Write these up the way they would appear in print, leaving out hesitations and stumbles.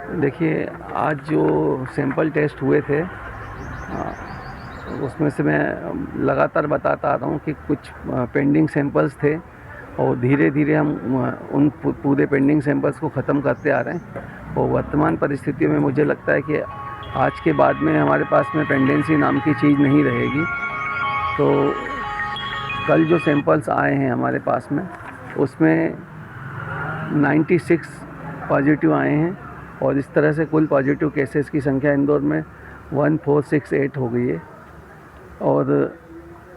देखिए, आज जो सैंपल टेस्ट हुए थे उसमें से मैं लगातार बताता आ रहा हूँ कि कुछ पेंडिंग सैंपल्स थे और धीरे धीरे हम उन पूरे पेंडिंग सैंपल्स को ख़त्म करते आ रहे हैं। और वर्तमान परिस्थितियों में मुझे लगता है कि आज के बाद में हमारे पास में पेंडेंसी नाम की चीज़ नहीं रहेगी। तो कल जो सैंपल्स आए हैं हमारे पास में उसमें 96 पॉजिटिव आए हैं और इस तरह से कुल पॉजिटिव केसेस की संख्या इंदौर में 1468 हो गई है और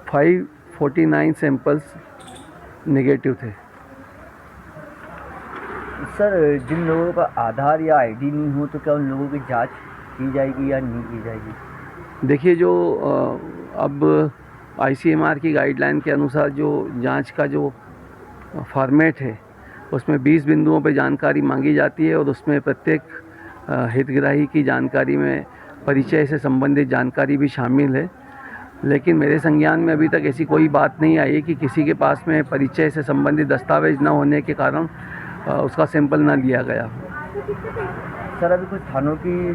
549 सैंपल्स नेगेटिव थे। सर, जिन लोगों का आधार या आईडी नहीं हो तो क्या उन लोगों की जांच की जाएगी या नहीं की जाएगी? देखिए, जो अब आईसीएमआर की गाइडलाइन के अनुसार जो जांच का जो फॉर्मेट है उसमें 20 बिंदुओं पर जानकारी मांगी जाती है और उसमें प्रत्येक हितग्राही की जानकारी में परिचय से संबंधित जानकारी भी शामिल है। लेकिन मेरे संज्ञान में अभी तक ऐसी कोई बात नहीं आई है कि किसी के पास में परिचय से संबंधित दस्तावेज न होने के कारण उसका सैंपल न लिया गया। सर, अभी कुछ थानों की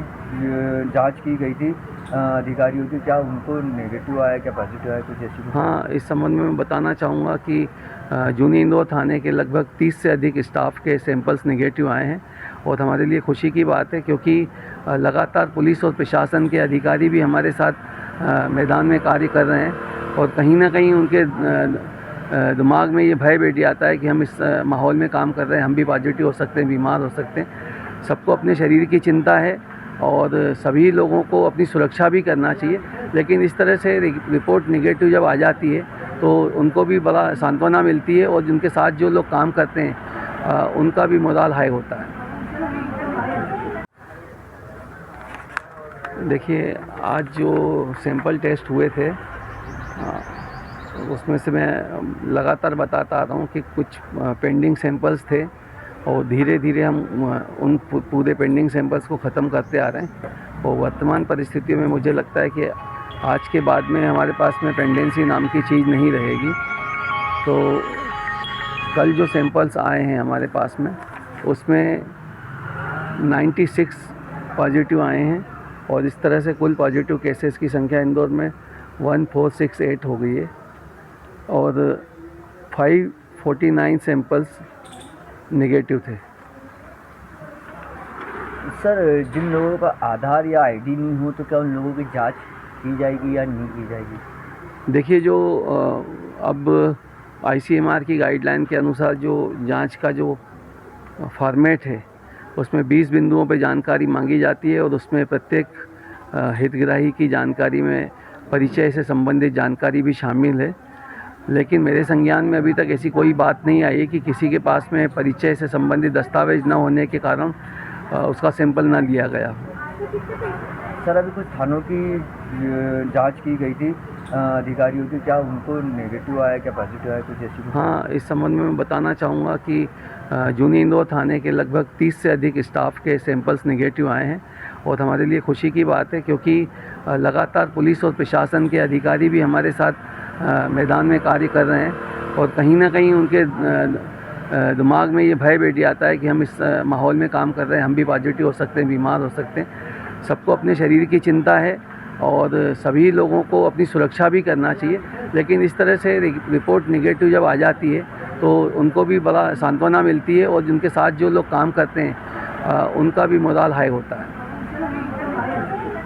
जांच की गई थी अधिकारियों की, क्या उनको नेगेटिव आया, क्या पॉजिटिव आया, कुछ ऐसी? हाँ, इस संबंध में मैं बताना चाहूँगा कि जूनी इंदौर थाने के लगभग 30 से अधिक स्टाफ के सैंपल्स नेगेटिव आए हैं और हमारे लिए खुशी की बात है, क्योंकि लगातार पुलिस और प्रशासन के अधिकारी भी हमारे साथ मैदान में कार्य कर रहे हैं और कहीं ना कहीं उनके दिमाग में ये भय बैठ जाता है कि हम इस माहौल में काम कर रहे हैं, हम भी पॉजिटिव हो सकते हैं, बीमार हो सकते हैं। सबको अपने शरीर की चिंता है और सभी लोगों को अपनी सुरक्षा भी करना चाहिए। लेकिन इस तरह से रिपोर्ट नेगेटिव जब आ जाती है तो उनको भी बड़ा सांत्वना मिलती है और जिनके साथ जो लोग काम करते हैं उनका भी मोराल हाई होता है। देखिए, आज जो सैंपल टेस्ट हुए थे उसमें से मैं लगातार बताता आ रहा हूँ कि कुछ पेंडिंग सैंपल्स थे और धीरे धीरे हम उन पूरे पेंडिंग सैंपल्स को ख़त्म करते आ रहे हैं। और वर्तमान परिस्थितियों में मुझे लगता है कि आज के बाद में हमारे पास में पेंडेंसी नाम की चीज़ नहीं रहेगी। तो कल जो सैंपल्स आए हैं हमारे पास में उसमें 96 पॉजिटिव आए हैं और इस तरह से कुल पॉजिटिव केसेस की संख्या इंदौर में 1468 हो गई है और 549 सैंपल्स नेगेटिव थे। सर, जिन लोगों का आधार या आईडी नहीं हो तो क्या उन लोगों की जांच की जाएगी या नहीं की जाएगी? देखिए, जो अब आईसीएमआर की गाइडलाइन के अनुसार जो जांच का जो फॉर्मेट है उसमें 20 बिंदुओं पर जानकारी मांगी जाती है और उसमें प्रत्येक हितग्राही की जानकारी में परिचय से संबंधित जानकारी भी शामिल है। लेकिन मेरे संज्ञान में अभी तक ऐसी कोई बात नहीं आई है कि किसी के पास में परिचय से संबंधित दस्तावेज न होने के कारण उसका सैंपल न लिया गया। सर, अभी कुछ थानों की जांच की गई थी अधिकारियों की, क्या उनको नेगेटिव आया, क्या पॉजिटिव आया, कुछ ऐसी? हाँ, इस संबंध में मैं बताना चाहूँगा कि जूनी इंदौर थाने के लगभग 30 से अधिक स्टाफ के सैंपल्स नेगेटिव आए हैं और हमारे लिए खुशी की बात है, क्योंकि लगातार पुलिस और प्रशासन के अधिकारी भी हमारे साथ मैदान में कार्य कर रहे हैं और कहीं ना कहीं उनके दिमाग में ये भय बैठ जाता है कि हम इस माहौल में काम कर रहे हैं, हम भी पॉजिटिव हो सकते हैं, बीमार हो सकते हैं। सबको अपने शरीर की चिंता है और सभी लोगों को अपनी सुरक्षा भी करना चाहिए। लेकिन इस तरह से रिपोर्ट नेगेटिव जब आ जाती है तो उनको भी बड़ा सांत्वना मिलती है और जिनके साथ जो लोग काम करते हैं उनका भी मोराल हाई होता है।